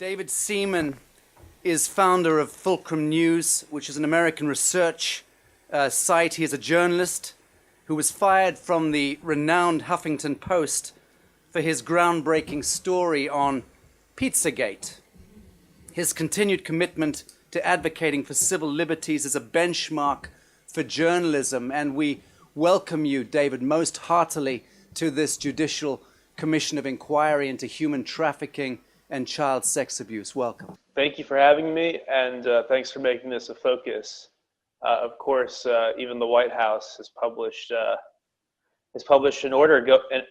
David Seaman is founder of Fulcrum News, which is an American research site. He is a journalist who was fired from the renowned Huffington Post for his groundbreaking story on Pizzagate. His continued commitment to advocating for civil liberties is a benchmark for journalism, and we welcome you, David, most heartily to this Judicial Commission of Inquiry into Human Trafficking and Child Sex Abuse. Welcome. Thank you for having me, and thanks for making this a focus. Of course, even the White House has published an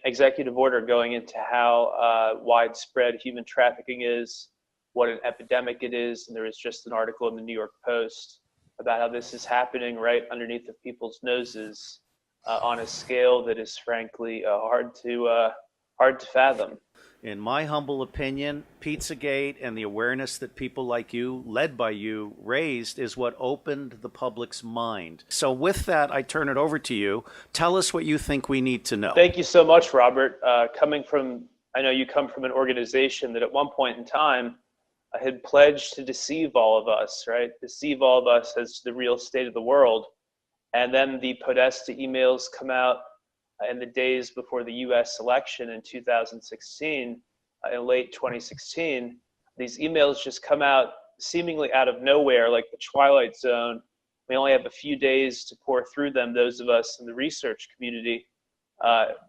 executive order going into how widespread human trafficking is, what an epidemic it is, and there was just an article in the New York Post about how this is happening right underneath of people's noses on a scale that is frankly hard to fathom. In my humble opinion, Pizzagate and the awareness that people like you, led by you, raised is what opened the public's mind. So with that, I turn it over to you. Tell us what you think we need to know. Thank you so much, Robert. I know you come from an organization that at one point in time had pledged to deceive all of us, right? Deceive all of us as to the real state of the world. And then the Podesta emails come out in the days before the US election in 2016, in late 2016, these emails just come out seemingly out of nowhere, like the Twilight Zone. We only have a few days to pour through them, those of us in the research community,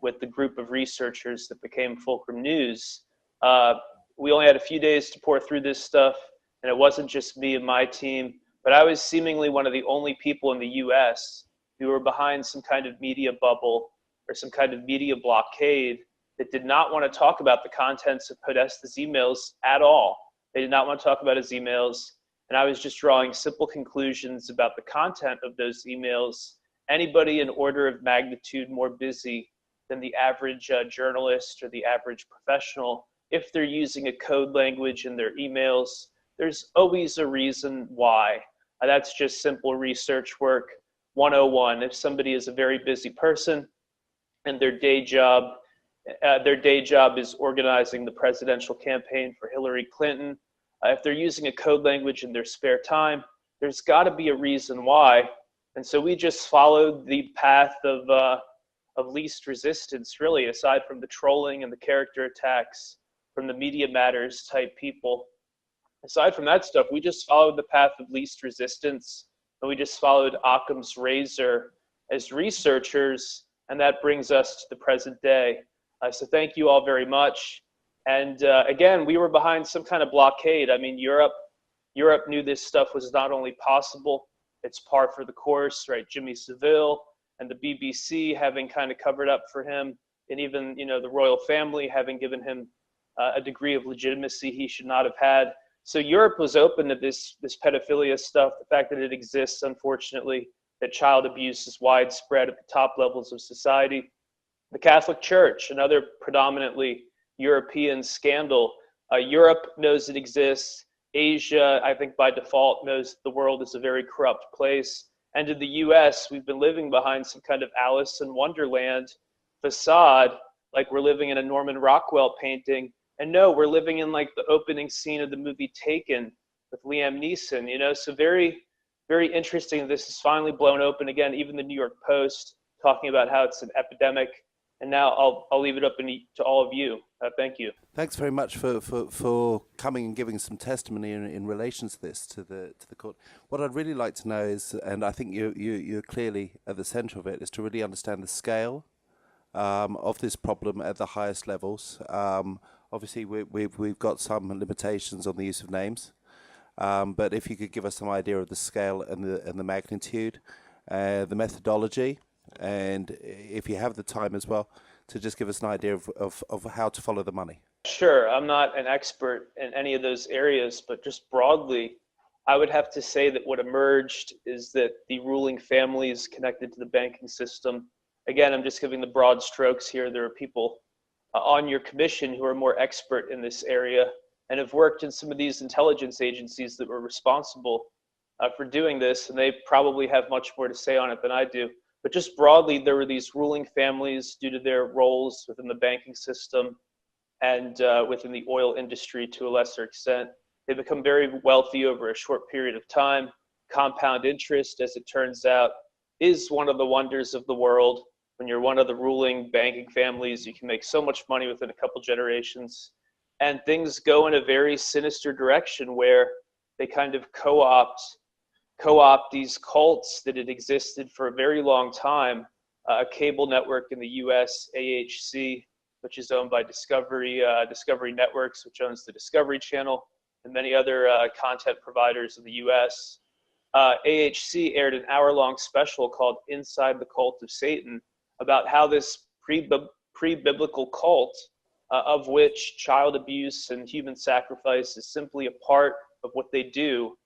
with the group of researchers that became Fulcrum News. We only had a few days to pour through this stuff, and it wasn't just me and my team, but I was seemingly one of the only people in the US who were behind some kind of media bubble or some kind of media blockade that did not want to talk about the contents of Podesta's emails at all. They did not want to talk about his emails, and I was just drawing simple conclusions about the content of those emails. Anybody an order of magnitude more busy than the average journalist or the average professional, if they're using a code language in their emails, there's always a reason why. That's just simple research work 101. If somebody is a very busy person, and their day job is organizing the presidential campaign for Hillary Clinton. If they're using a code language in their spare time, there's got to be a reason why. And so we just followed the path of least resistance, really, aside from the trolling and the character attacks from the Media Matters type people. Aside from that stuff, we just followed the path of least resistance, and we just followed Occam's razor as researchers. And that brings us to the present day. So thank you all very much. And again, we were behind some kind of blockade. I mean, Europe knew this stuff was not only possible, it's par for the course, right? Jimmy Savile and the BBC having kind of covered up for him, and even, the royal family having given him a degree of legitimacy he should not have had. So Europe was open to this pedophilia stuff, the fact that it exists, unfortunately, that child abuse is widespread at the top levels of society. The Catholic Church, another predominantly European scandal. Europe knows it exists. Asia, I think by default, knows the world is a very corrupt place. And in the US, we've been living behind some kind of Alice in Wonderland facade, like we're living in a Norman Rockwell painting. And no, we're living in like the opening scene of the movie Taken with Liam Neeson, so very, very interesting. This is finally blown open again. Even the New York Post talking about how it's an epidemic. And now I'll leave it up to all of you. Thank you. Thanks very much for coming and giving some testimony in relation to this to the court. What I'd really like to know is, and I think you're clearly at the centre of it, is to really understand the scale of this problem at the highest levels. Obviously, we've got some limitations on the use of names. But if you could give us some idea of the scale and the magnitude, the methodology, and if you have the time as well, to just give us an idea of how to follow the money. Sure, I'm not an expert in any of those areas, but just broadly, I would have to say that what emerged is that the ruling families connected to the banking system, again, I'm just giving the broad strokes here. There are people on your commission who are more expert in this area and have worked in some of these intelligence agencies that were responsible for doing this, and they probably have much more to say on it than I do. But just broadly, there were these ruling families due to their roles within the banking system and within the oil industry to a lesser extent. They become very wealthy over a short period of time. Compound interest, as it turns out, is one of the wonders of the world. When you're one of the ruling banking families, you can make so much money within a couple generations. And things go in a very sinister direction where they kind of co-opt these cults that had existed for a very long time. A cable network in the US, AHC, which is owned by Discovery Networks, which owns the Discovery Channel, and many other content providers in the US. AHC aired an hour-long special called Inside the Cult of Satan about how this pre-biblical cult, of which child abuse and human sacrifice is simply a part of what they do,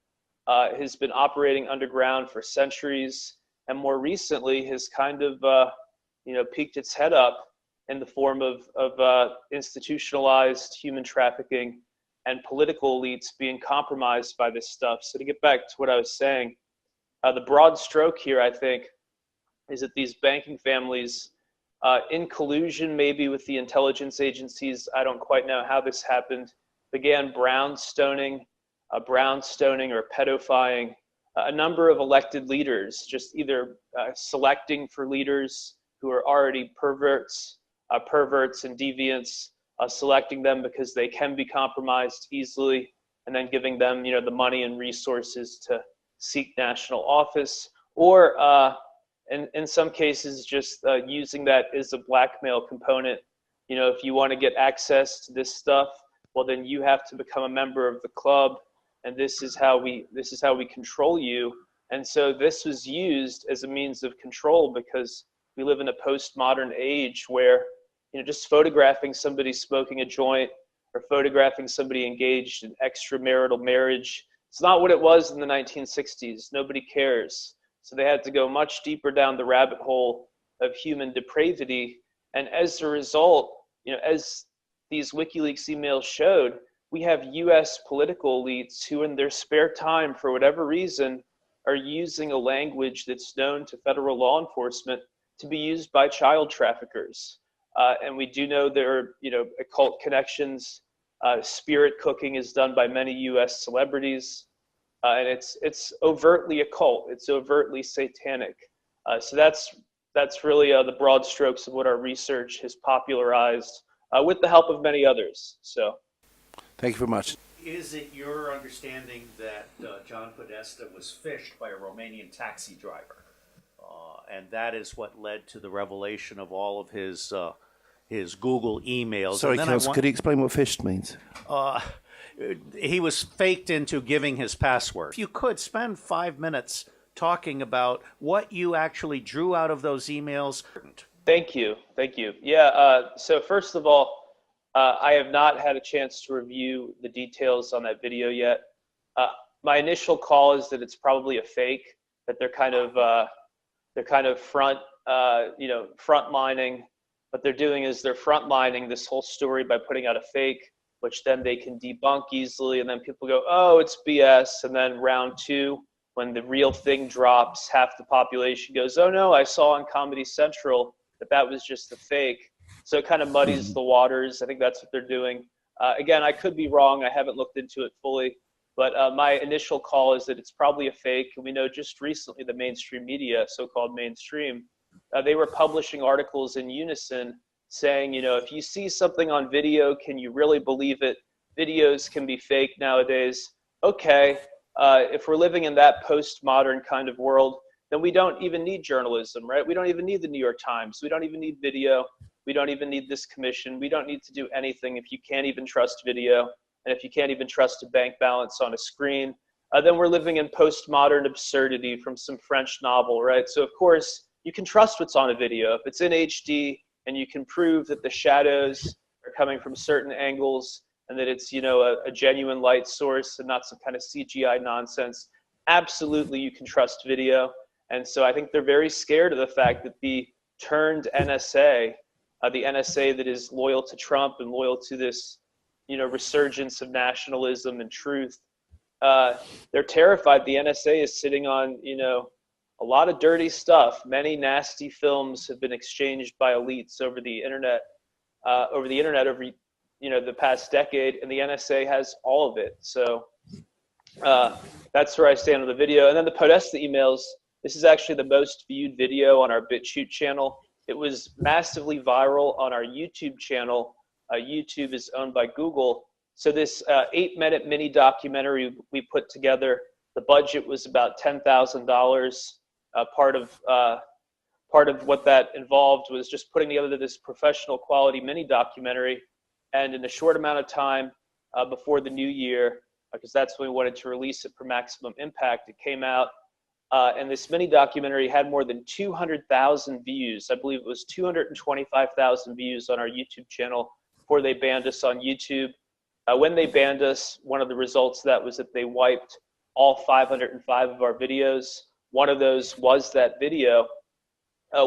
has been operating underground for centuries, and more recently has kind of peeked its head up in the form of institutionalized human trafficking and political elites being compromised by this stuff. So to get back to what I was saying, the broad stroke here, I think, is that these banking families, in collusion maybe with the intelligence agencies, I don't quite know how this happened, began brownstoning or pedophying a number of elected leaders, just either selecting for leaders who are already perverts and deviants, selecting them because they can be compromised easily, and then giving them, the money and resources to seek national office, or in some cases just using that as a blackmail component. If you want to get access to this stuff, well, then you have to become a member of the club, and this is how we control you. And so this was used as a means of control because we live in a postmodern age where just photographing somebody smoking a joint or photographing somebody engaged in extramarital marriage, it's not what it was in the 1960s. Nobody cares. So they had to go much deeper down the rabbit hole of human depravity. And as a result, as these WikiLeaks emails showed, we have US political elites who in their spare time, for whatever reason, are using a language that's known to federal law enforcement to be used by child traffickers. And we do know there are, occult connections. Spirit cooking is done by many US celebrities. And it's overtly occult. It's overtly satanic. So that's really the broad strokes of what our research has popularized with the help of many others. So, thank you very much. Is it your understanding that John Podesta was fished by a Romanian taxi driver? And that is what led to the revelation of all of his Google emails. Sorry, Kels, could you explain what fished means? He was faked into giving his password. If you could spend 5 minutes talking about what you actually drew out of those emails. Thank you. Yeah, so first of all, I have not had a chance to review the details on that video yet. My initial call is that it's probably a fake, that they're kind of frontlining. What they're doing is they're frontlining this whole story by putting out a fake, which then they can debunk easily, and then people go, oh, it's BS, and then round two, when the real thing drops, half the population goes, oh no, I saw on Comedy Central that was just a fake. So it kind of muddies the waters. I think that's what they're doing. Again, I could be wrong. I haven't looked into it fully, but my initial call is that it's probably a fake. And we know just recently the mainstream media, so-called mainstream, they were publishing articles in unison saying, if you see something on video, can you really believe it? Videos can be fake nowadays. Okay, if we're living in that postmodern kind of world, then we don't even need journalism, right? We don't even need the New York Times. We don't even need video. We don't even need this commission. We don't need to do anything if you can't even trust video. And if you can't even trust a bank balance on a screen, then we're living in postmodern absurdity from some French novel, right? So of course, you can trust what's on a video. If it's in HD and you can prove that the shadows are coming from certain angles and that it's, a genuine light source and not some kind of CGI nonsense, absolutely you can trust video. And so I think they're very scared of the fact that the turned NSA, the NSA that is loyal to Trump and loyal to this, resurgence of nationalism and truth, they're terrified. The NSA is sitting on, a lot of dirty stuff. Many nasty films have been exchanged by elites over the internet, over the past decade, and the NSA has all of it. So that's where I stand on the video. And then the Podesta emails, this is actually the most viewed video on our BitChute channel. It was massively viral on our YouTube channel. YouTube is owned by Google. So this 8-minute mini documentary we put together, the budget was about $10,000. Part of what that involved was just putting together this professional quality mini documentary. And in a short amount of time before the new year, because that's when we wanted to release it for maximum impact, it came out. And this mini documentary had more than 200,000 views. I believe it was 225,000 views on our YouTube channel before they banned us on YouTube. When they banned us, one of the results of that was that they wiped all 505 of our videos. One of those was that video.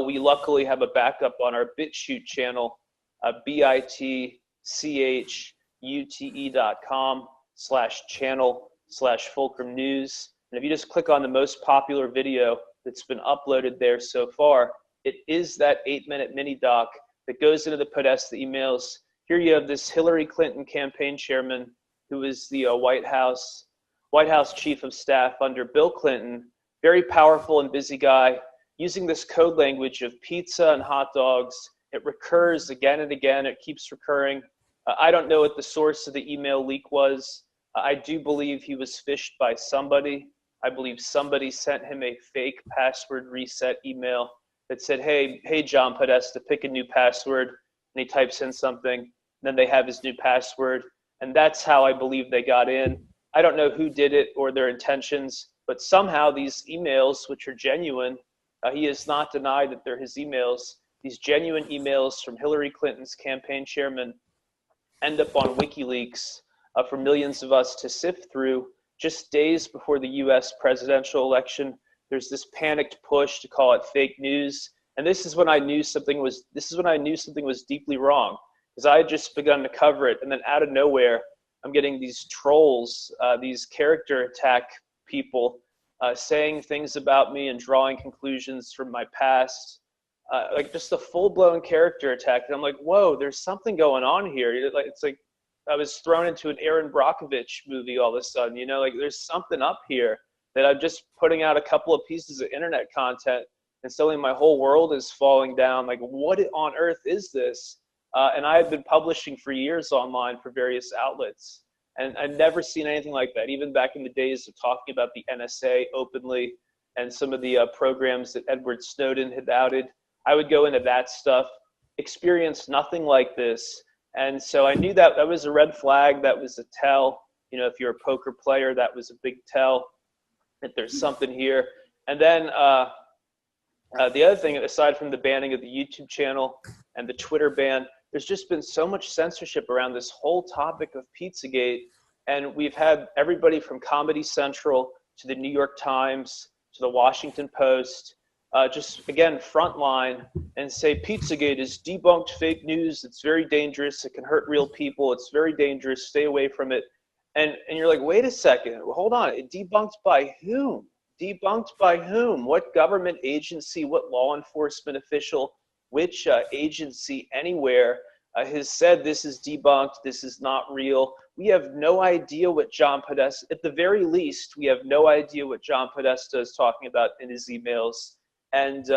We luckily have a backup on our BitChute channel, bitchute.com/channel/Fulcrum News. And if you just click on the most popular video that's been uploaded there so far, it is that 8-minute mini doc that goes into the Podesta emails. Here you have this Hillary Clinton campaign chairman who was the White House chief of staff under Bill Clinton, very powerful and busy guy, using this code language of pizza and hot dogs. It recurs again and again. It keeps recurring. I don't know what the source of the email leak was. I do believe he was phished by somebody. I believe somebody sent him a fake password reset email that said, hey, John Podesta, pick a new password. And he types in something. And then they have his new password. And that's how I believe they got in. I don't know who did it or their intentions, but somehow these emails, which are genuine, he has not denied that they're his emails. These genuine emails from Hillary Clinton's campaign chairman end up on WikiLeaks for millions of us to sift through. Just days before the US presidential election, there's this panicked push to call it fake news. And this is when I knew something was deeply wrong, because I had just begun to cover it. And then out of nowhere, I'm getting these trolls, these character attack people saying things about me and drawing conclusions from my past, like just a full-blown character attack. And I'm like, whoa, there's something going on here. It's like I was thrown into an Aaron Brockovich movie all of a sudden, like there's something up here that I'm just putting out a couple of pieces of internet content and suddenly my whole world is falling down. Like, what on earth is this? And I had been publishing for years online for various outlets. And I'd never seen anything like that, even back in the days of talking about the NSA openly and some of the programs that Edward Snowden had outed. I would go into that stuff, experience nothing like this. And so I knew that was a red flag. That was a tell. If you're a poker player, that was a big tell that there's something here. And then the other thing, aside from the banning of the YouTube channel and the Twitter ban, there's just been so much censorship around this whole topic of Pizzagate. And we've had everybody from Comedy Central to the New York Times to the Washington Post just, again, frontline and say Pizzagate is debunked fake news. It's very dangerous. It can hurt real people. It's very dangerous. Stay away from it. And you're like, wait a second. Hold on. Debunked by whom? Debunked by whom? What government agency? What law enforcement official? Which agency anywhere has said this is debunked, this is not real? We have no idea what John Podesta, at the very least, we have no idea what John Podesta is talking about in his emails. And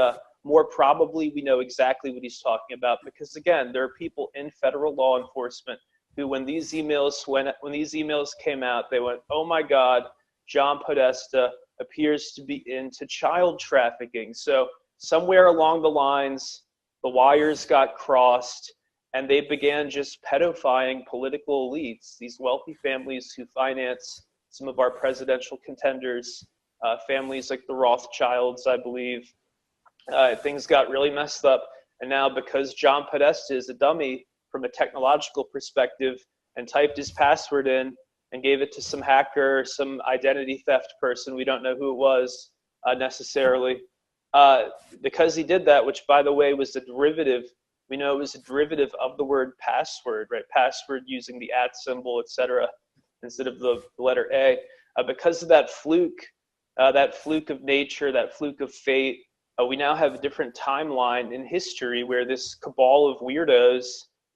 more probably, we know exactly what he's talking about because, again, there are people in federal law enforcement who, when these emails came out, they went, oh my God, John Podesta appears to be into child trafficking. So somewhere along the lines, the wires got crossed and they began just pedophiling political elites, these wealthy families who finance some of our presidential contenders, families like the Rothschilds, I believe. Things got really messed up. And now because John Podesta is a dummy from a technological perspective and typed his password in and gave it to some hacker, some identity theft person, we don't know who it was necessarily, because he did that, which by the way was a derivative, we know it was a derivative of the word password, right? Password using the @ symbol, etc., instead of the letter A. Because of that fluke of nature, that fluke of fate, we now have a different timeline in history where this cabal of weirdos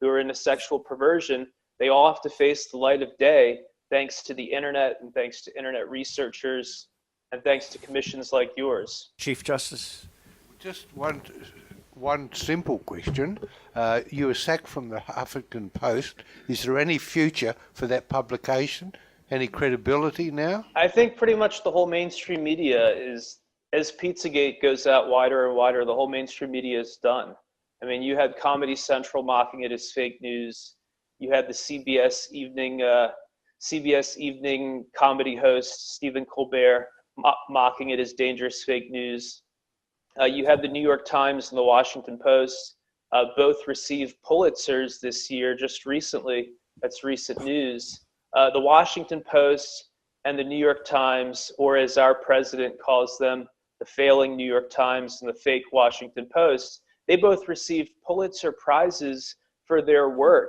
who are into sexual perversion, They all have to face the light of day thanks to the internet and thanks to internet researchers and thanks to commissions like yours. Chief Justice. Just one simple question. You were sacked from the Huffington Post. Is there any future for that publication? Any credibility now? I think pretty much the whole mainstream media is, as Pizzagate goes out wider and wider, the whole mainstream media is done. I mean, you had Comedy Central mocking it as fake news. You had the CBS evening comedy host Stephen Colbert mocking it as dangerous fake news. You had the New York Times and the Washington Post both received Pulitzers this year, just recently. That's recent news. The Washington Post and the New York Times, or as our president calls them, the failing New York Times and the fake Washington Post, they both received Pulitzer Prizes for their work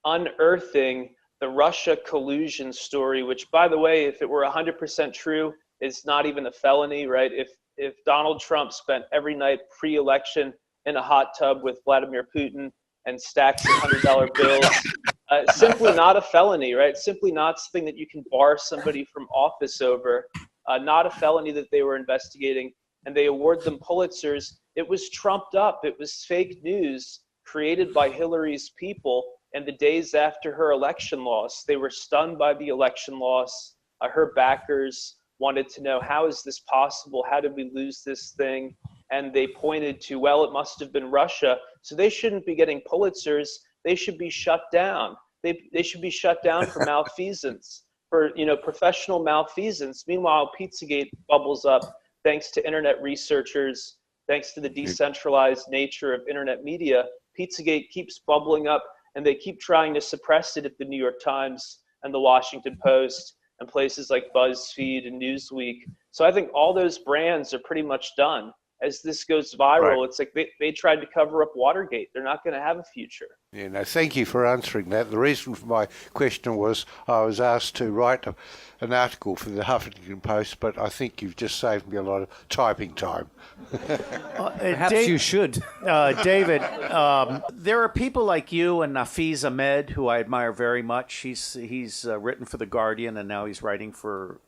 unearthing the Russia collusion story, which, by the way, if it were 100% true, is not even a felony, right? If Donald Trump spent every night pre-election in a hot tub with Vladimir Putin and stacks of $100 bills, simply not a felony, right? Simply not something that you can bar somebody from office over, not a felony that they were investigating, and they award them Pulitzers. It was trumped up. It was fake news created by Hillary's people. And the days after her election loss, they were stunned by the election loss. Her backers wanted to know, how is this possible? How did we lose this thing? And they pointed to, well, it must have been Russia. So they shouldn't be getting Pulitzers. They should be shut down. They should be shut down for malfeasance, for professional malfeasance. Meanwhile, Pizzagate bubbles up thanks to internet researchers, thanks to the decentralized nature of internet media. Pizzagate keeps bubbling up, and they keep trying to suppress it at the New York Times and the Washington Post and places like BuzzFeed and Newsweek. So I think all those brands are pretty much done. As this goes viral, Right. It's like they tried to cover up Watergate. They're not going to have a future. Yeah, no, thank you for answering that. The reason for my question was I was asked to write an article for the Huffington Post, but I think you've just saved me a lot of typing time. Perhaps you should. David, there are people like you and Nafiz Ahmed, who I admire very much. He's written for The Guardian, and now he's writing for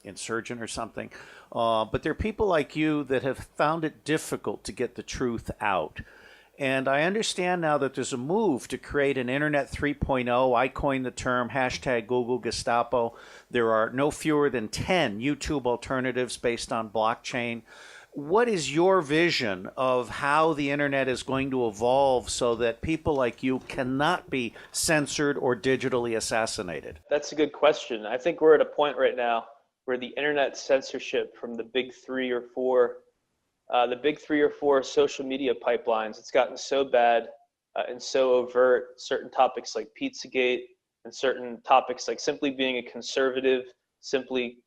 Insurgent or something. But there are people like you that have found it difficult to get the truth out. And I understand now that there's a move to create an Internet 3.0. I coined the term #Google Gestapo. There are no fewer than 10 YouTube alternatives based on blockchain. What is your vision of how the Internet is going to evolve so that people like you cannot be censored or digitally assassinated? That's a good question. I think we're at a point right now where the internet censorship from the big three or four social media pipelines, it's gotten so bad and so overt. Certain topics like Pizzagate and certain topics like simply being a conservative, simply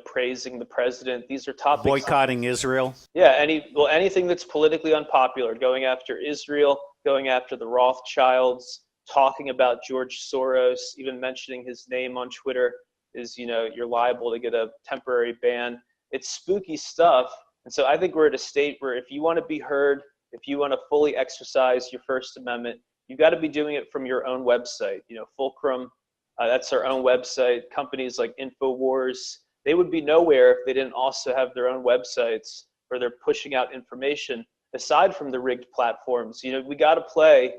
praising the president. These are topics. Boycotting Israel. Yeah, anything that's politically unpopular, going after Israel, going after the Rothschilds, talking about George Soros, even mentioning his name on Twitter is, you're liable to get a temporary ban. It's spooky stuff. And so I think we're at a state where if you want to be heard, if you want to fully exercise your First Amendment, you've got to be doing it from your own website. Fulcrum, that's our own website. Companies like InfoWars, they would be nowhere if they didn't also have their own websites where they're pushing out information aside from the rigged platforms. We got to play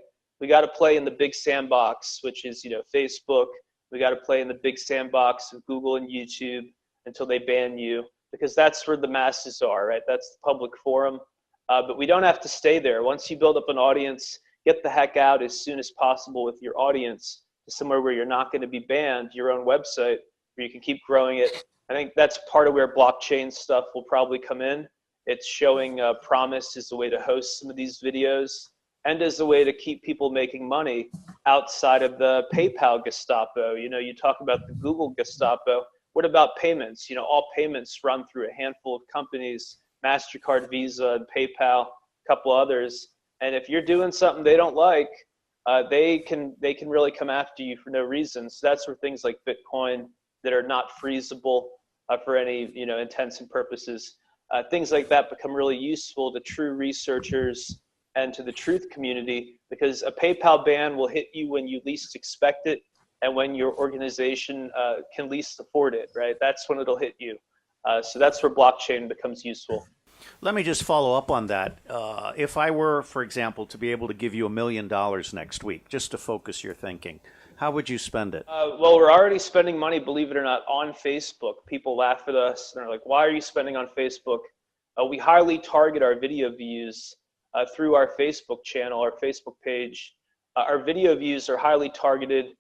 in the big sandbox, which is, Facebook. We got to play in the big sandbox of Google and YouTube until they ban you, because that's where the masses are, right? That's the public forum. But we don't have to stay there. Once you build up an audience, get the heck out as soon as possible with your audience to somewhere where you're not going to be banned, your own website, where you can keep growing it. I think that's part of where blockchain stuff will probably come in. It's showing promise as a way to host some of these videos and as a way to keep people making money outside of the PayPal Gestapo. You talk about the Google Gestapo. What about payments? All payments run through a handful of companies, MasterCard, Visa, and PayPal, a couple others. And if you're doing something they don't like, they can really come after you for no reason. So that's where things like Bitcoin that are not freezable for any intents and purposes, things like that become really useful to true researchers and to the truth community, because a PayPal ban will hit you when you least expect it and when your organization can least afford it, right? That's when it'll hit you. So that's where blockchain becomes useful. Let me just follow up on that. If I were, for example, to be able to give you $1 million next week, just to focus your thinking, how would you spend it? Well, we're already spending money, believe it or not, on Facebook. People laugh at us and are like, why are you spending on Facebook? We highly target our video views through our Facebook channel, our Facebook page. Our video views are highly targeted.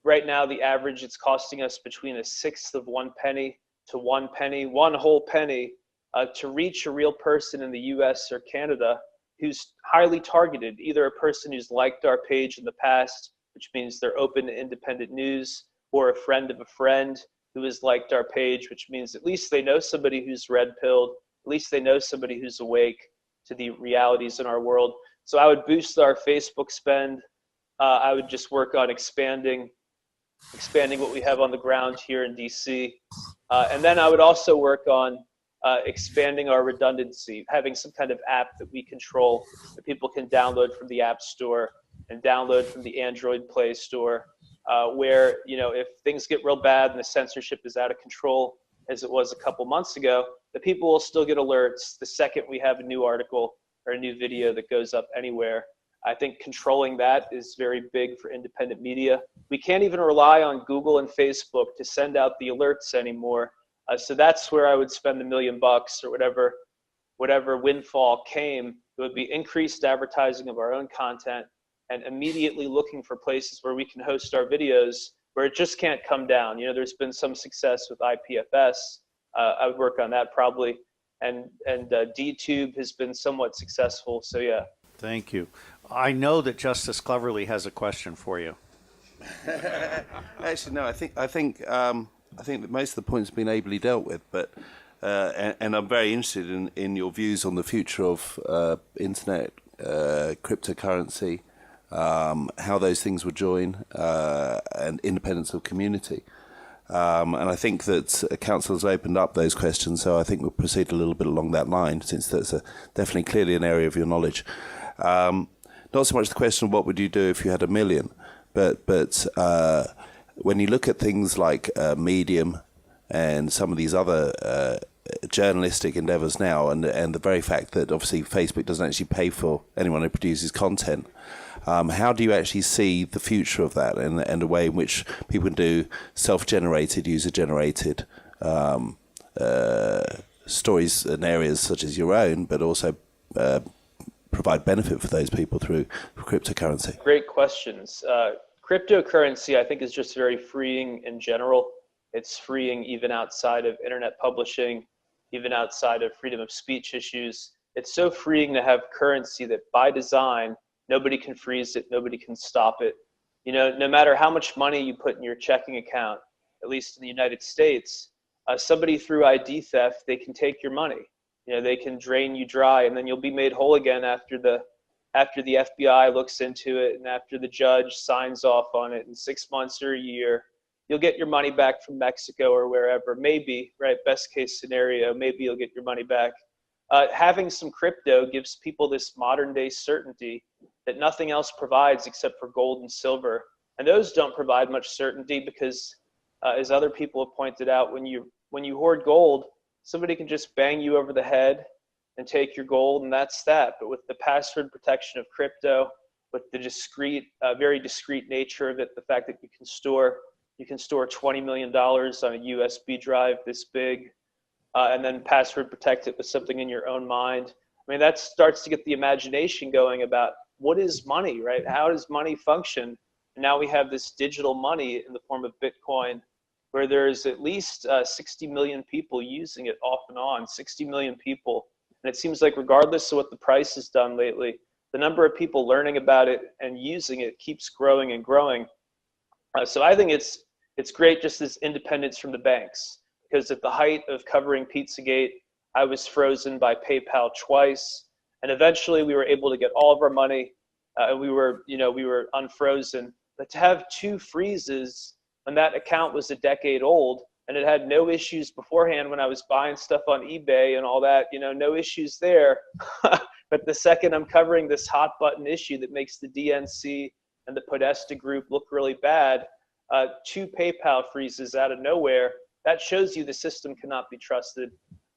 Right now, the average, it's costing us between 1/6 of 1 penny to 1 penny, 1 whole penny, to reach a real person in the US or Canada who's highly targeted, either a person who's liked our page in the past, which means they're open to independent news, or a friend of a friend who has liked our page, which means at least they know somebody who's red-pilled, at least they know somebody who's awake to the realities in our world. So I would boost our Facebook spend. I would just work on expanding what we have on the ground here in DC. And then I would also work on expanding our redundancy, having some kind of app that we control that people can download from the App Store and download from the Android Play Store, where, you know, if things get real bad and the censorship is out of control, as it was a couple months ago, the people will still get alerts the second we have a new article or a new video that goes up anywhere. I think controlling that is very big for independent media. We can't even rely on Google and Facebook to send out the alerts anymore. So that's where I would spend $1 million or whatever windfall came. It would be increased advertising of our own content and immediately looking for places where we can host our videos where it just can't come down. You know, there's been some success with IPFS. I would work on that probably. And DTube has been somewhat successful. So yeah. Thank you. I know that Justice Cleverly has a question for you. Actually, no. I think that most of the points have been ably dealt with, but and I'm very interested in your views on the future of internet, cryptocurrency, how those things would join, and independence of community. And I think that Council has opened up those questions, so I think we'll proceed a little bit along that line, since that's definitely clearly an area of your knowledge. Not so much the question of what would you do if you had $1 million, but when you look at things like Medium and some of these other journalistic endeavors now, and the very fact that obviously Facebook doesn't actually pay for anyone who produces content, how do you actually see the future of that, and the way in which people can do self-generated, user-generated stories in areas such as your own, but also provide benefit for those people through cryptocurrency? Great questions. Cryptocurrency, I think, is just very freeing in general. It's freeing even outside of internet publishing, even outside of freedom of speech issues. It's so freeing to have currency that by design, nobody can freeze it, nobody can stop it. You know, no matter how much money you put in your checking account, at least in the United States, somebody through ID theft, they can take your money. You know, they can drain you dry, and then you'll be made whole again after the FBI looks into it and after the judge signs off on it in 6 months or a year. You'll get your money back from Mexico or wherever, maybe, right? Best case scenario, maybe you'll get your money back. Having some crypto gives people this modern day certainty that nothing else provides except for gold and silver. And those don't provide much certainty because, as other people have pointed out, when you hoard gold, somebody can just bang you over the head and take your gold, and that's that. But with the password protection of crypto, with the discrete, very discrete nature of it, the fact that you can store $20 million on a USB drive this big, and then password protect it with something in your own mind. I mean, that starts to get the imagination going about what is money, right? How does money function? And now we have this digital money in the form of Bitcoin, where there's at least 60 million people using it off and on, 60 million people. And it seems like regardless of what the price has done lately, the number of people learning about it and using it keeps growing and growing. So I think it's great just as independence from the banks, because at the height of covering Pizzagate, I was frozen by PayPal twice. And eventually we were able to get all of our money, and we were unfrozen. But to have 2 freezes when that account was a decade old and it had no issues beforehand when I was buying stuff on eBay and all that, no issues there. But the second I'm covering this hot button issue that makes the DNC and the Podesta group look really bad, 2 PayPal freezes out of nowhere, that shows you the system cannot be trusted.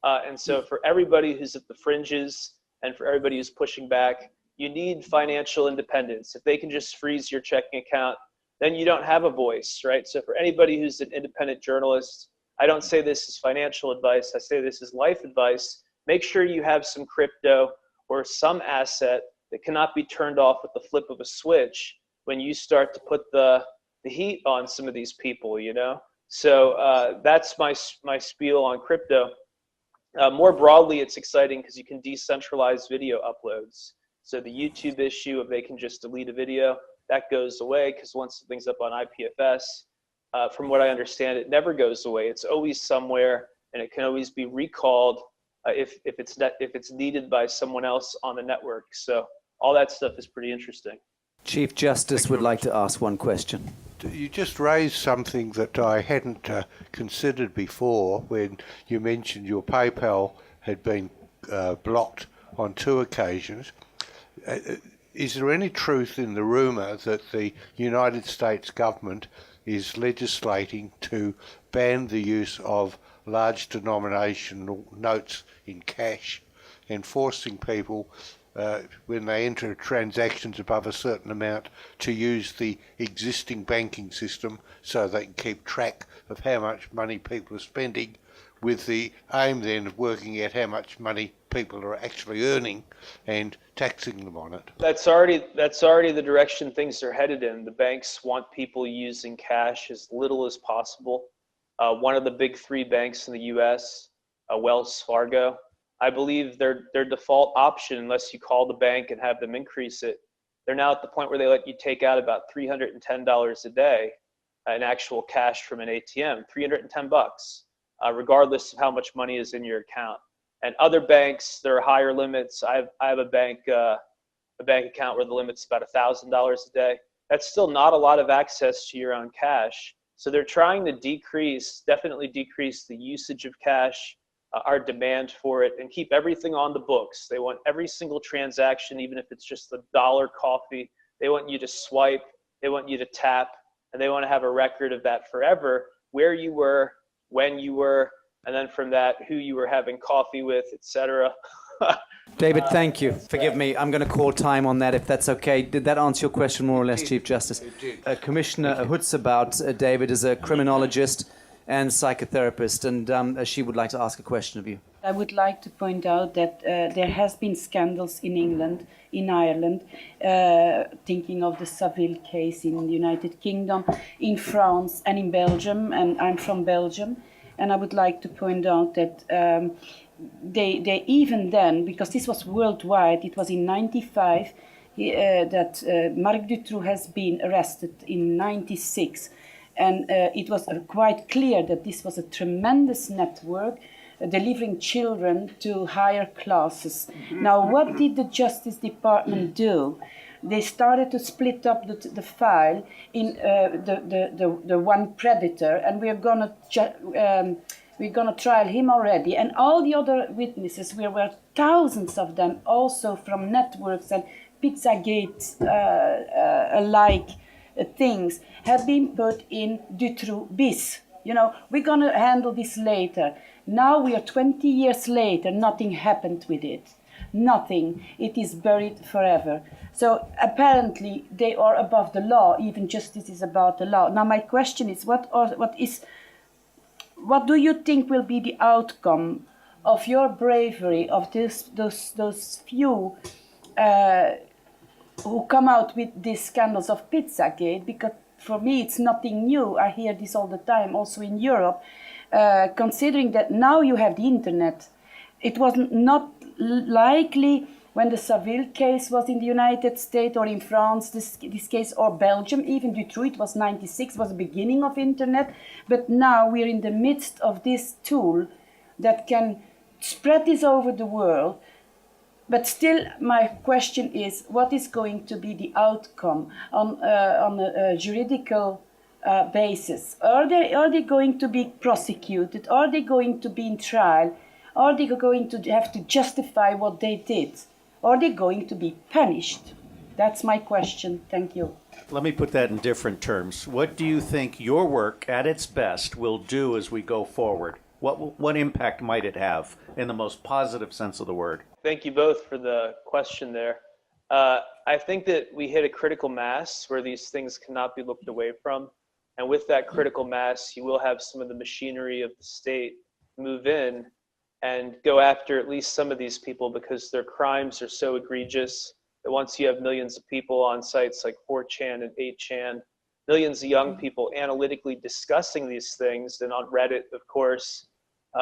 And so for everybody who's at the fringes and for everybody who's pushing back, you need financial independence. If they can just freeze your checking account, then you don't have a voice, right? So for anybody who's an independent journalist, I don't say this is financial advice, I say this is life advice. Make sure you have some crypto or some asset that cannot be turned off with the flip of a switch when you start to put the heat on some of these people, you know? So that's my spiel on crypto. More broadly, it's exciting because you can decentralize video uploads. So the YouTube issue of they can just delete a video, that goes away because once something's up on IPFS, from what I understand, it never goes away. It's always somewhere, and it can always be recalled if it's needed by someone else on the network. So all that stuff is pretty interesting. Chief Justice would like to ask one question. You just raised something that I hadn't considered before when you mentioned your PayPal had been blocked on 2 occasions. Is there any truth in the rumour that the United States government is legislating to ban the use of large denominational notes in cash and forcing people when they enter transactions above a certain amount to use the existing banking system so they can keep track of how much money people are spending, with the aim then of working out how much money people are actually earning and taxing them on it? That's already the direction things are headed in. The banks want people using cash as little as possible. One of the big 3 banks in the US, Wells Fargo, I believe their default option, unless you call the bank and have them increase it, they're now at the point where they let you take out about $310 a day in actual cash from an ATM, $310, regardless of how much money is in your account. And other banks, there are higher limits. I have a bank account where the limit's about $1,000 a day. That's still not a lot of access to your own cash. So they're trying to definitely decrease the usage of cash, our demand for it, and keep everything on the books. They want every single transaction, even if it's just $1 coffee, they want you to swipe, they want you to tap, and they want to have a record of that forever, where you were, when you were, and then from that, who you were having coffee with, etc. David, thank you. Forgive me, I'm going to call time on that if that's okay. Did that answer your question more or less, Chief Justice? It did. Commissioner Hutzabout, David, is a criminologist and psychotherapist, and she would like to ask a question of you. I would like to point out that there has been scandals in England, in Ireland, thinking of the Savile case in the United Kingdom, in France and in Belgium, and I'm from Belgium, and I would like to point out that they even then, because this was worldwide, it was in 95 that Marc Dutroux has been arrested in 96. And it was quite clear that this was a tremendous network delivering children to higher classes. Now, what did the Justice Department do? They started to split up the file in the one predator, and we're gonna trial him already. And all the other witnesses, there were thousands of them, also from networks and Pizzagate alike things, have been put in Dutroux bis. You know, we're going to handle this later. Now we are 20 years later, nothing happened with it. Nothing. It is buried forever. So apparently they are above the law. Even justice is about the law. Now my question is, what do you think will be the outcome of your bravery, of those few who come out with these scandals of Pizzagate? Because for me it's nothing new. I hear this all the time, also in Europe, considering that now you have the internet. It was not likely when the Savile case was in the United States or in France, this case, or Belgium, even Dutroux, it was 96, was the beginning of internet. But now we're in the midst of this tool that can spread this over the world. But still, my question is, what is going to be the outcome on a juridical basis? Are they going to be prosecuted? Are they going to be in trial? Are they going to have to justify what they did? Are they going to be punished? That's my question. Thank you. Let me put that in different terms. What do you think your work at its best will do as we go forward? What impact might it have in the most positive sense of the word? Thank you both for the question there. I think that we hit a critical mass where these things cannot be looked away from. And with that critical mass, you will have some of the machinery of the state move in and go after at least some of these people because their crimes are so egregious that once you have millions of people on sites like 4chan and 8chan, millions of young people analytically discussing these things, and on Reddit, of course,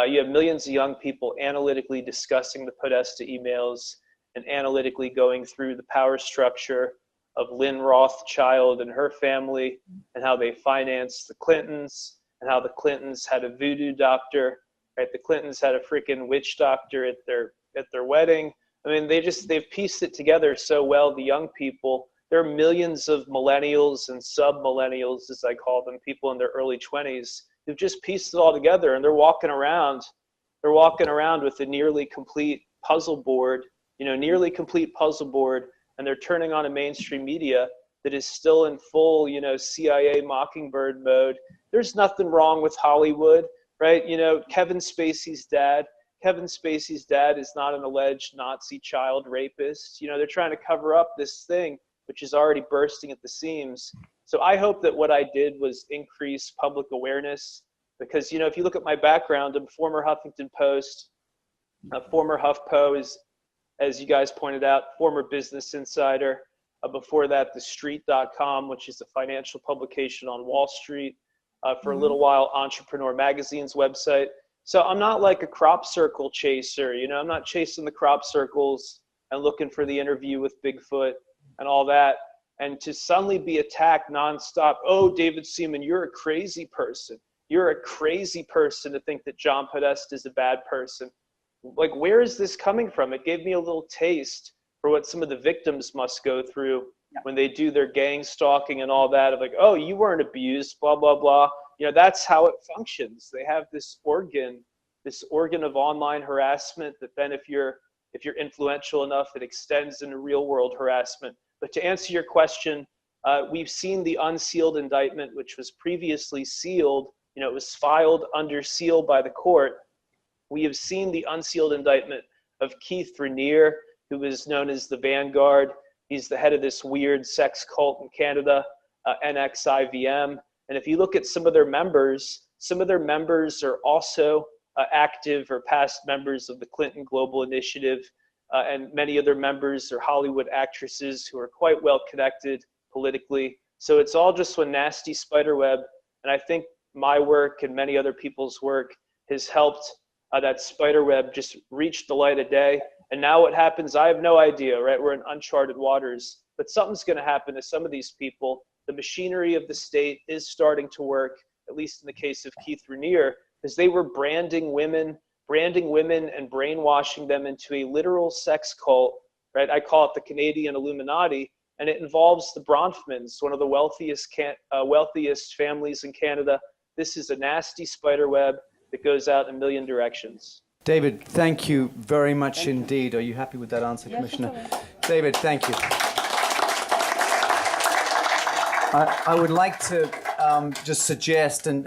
you have millions of young people analytically discussing the Podesta emails and analytically going through the power structure of Lynn Rothschild and her family and how they financed the Clintons and how the Clintons had a voodoo doctor, right? The Clintons had a freaking witch doctor at their wedding. I mean, they've pieced it together so well, the young people. There are millions of millennials and sub-millennials, as I call them, people in their early 20s, who've just pieced it all together, and they're walking around with a nearly complete puzzle board, and they're turning on a mainstream media that is still in full, CIA Mockingbird mode. There's nothing wrong with Hollywood, right? Kevin Spacey's dad is not an alleged Nazi child rapist. They're trying to cover up this thing, which is already bursting at the seams. So I hope that what I did was increase public awareness because, if you look at my background, I'm a former Huffington Post, a former HuffPo, as you guys pointed out, former Business Insider. Before that, TheStreet.com, which is a financial publication on Wall Street. For a little while, Entrepreneur Magazine's website. So I'm not like a crop circle chaser, I'm not chasing the crop circles and looking for the interview with Bigfoot and all that. And to suddenly be attacked nonstop, oh, David Seaman, you're a crazy person. You're a crazy person to think that John Podesta is a bad person. Like, where is this coming from? It gave me a little taste for what some of the victims must go through when they do their gang stalking and all that of like, oh, you weren't abused, blah, blah, blah. That's how it functions. They have this organ of online harassment that then if you're influential enough, it extends into real world harassment. But to answer your question, we've seen the unsealed indictment, which was previously sealed. It was filed under seal by the court. We have seen the unsealed indictment of Keith Raniere, who is known as the Vanguard. He's the head of this weird sex cult in Canada, NXIVM. And if you look at some of their members are also active or past members of the Clinton Global Initiative. And many of their members are Hollywood actresses who are quite well connected politically. So it's all just one nasty spider web. And I think my work and many other people's work has helped that spider web just reach the light of day. And now what happens, I have no idea, right? We're in uncharted waters. But something's going to happen to some of these people. The machinery of the state is starting to work, at least in the case of Keith Raniere, because they were branding women and brainwashing them into a literal sex cult, right? I call it the Canadian Illuminati, and it involves the Bronfmans, one of the wealthiest families in Canada. This is a nasty spider web that goes out in a million directions. David, thank you very much indeed. Are you happy with that answer, Commissioner? David, thank you. I would like to just suggest, and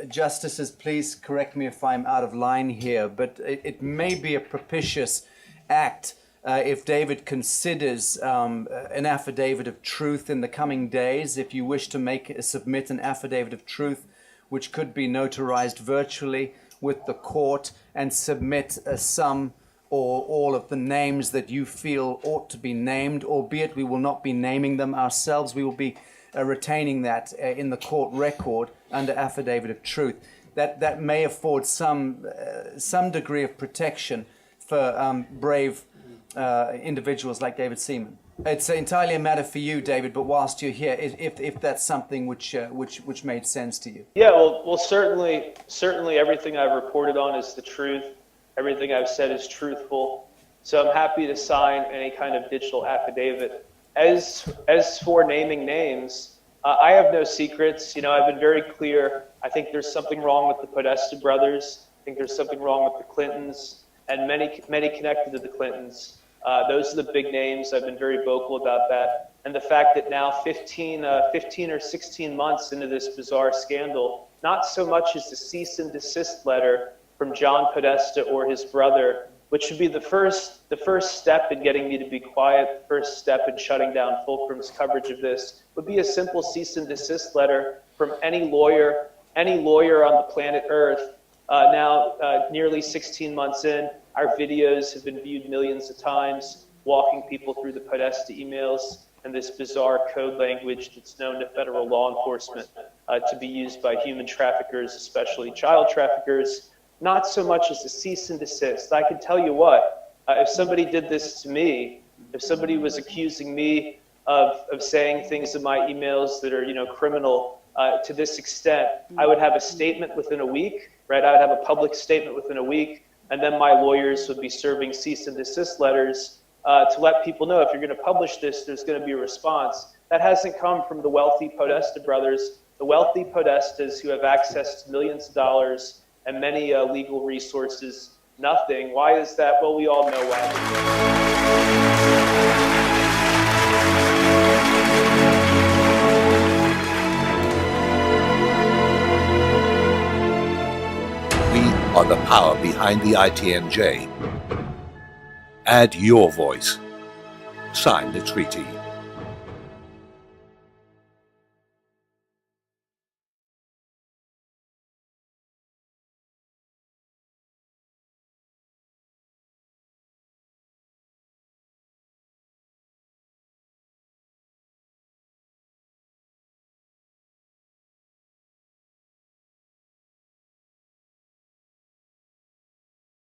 justices, please correct me if I'm out of line here, but it may be a propitious act if David considers an affidavit of truth in the coming days. If you wish to submit an affidavit of truth, which could be notarized virtually with the court, and submit some or all of the names that you feel ought to be named, albeit we will not be naming them ourselves. We will be retaining that in the court record under affidavit of truth. That may afford some degree of protection for brave individuals like David Seaman. It's entirely a matter for you, David, but whilst you're here, if that's something which made sense to you. Yeah, well, certainly everything I've reported on is the truth. Everything I've said is truthful. So I'm happy to sign any kind of digital affidavit. As for naming names, I have no secrets. I've been very clear. I think there's something wrong with the Podesta brothers. I think there's something wrong with the Clintons and many connected to the Clintons. Those are the big names. I've been very vocal about that. And the fact that now 15 or 16 months into this bizarre scandal, not so much as the cease and desist letter from John Podesta or his brother, which would be the first step in getting me to be quiet, the first step in shutting down Fulcrum's coverage of this, would be a simple cease and desist letter from any lawyer on the planet Earth. Now, nearly 16 months in, our videos have been viewed millions of times, walking people through the Podesta emails and this bizarre code language that's known to federal law enforcement to be used by human traffickers, especially child traffickers. Not so much as a cease and desist. I can tell you what, if somebody did this to me, if somebody was accusing me of saying things in my emails that are, criminal to this extent, I would have a statement within a week, right? I would have a public statement within a week, and then my lawyers would be serving cease and desist letters to let people know if you're going to publish this, there's going to be a response. That hasn't come from the wealthy Podesta brothers, the wealthy Podestas who have access to millions of dollars and many legal resources. Nothing. Why is that? Well, we all know why. We are the power behind the ITNJ. Add your voice. Sign the treaty.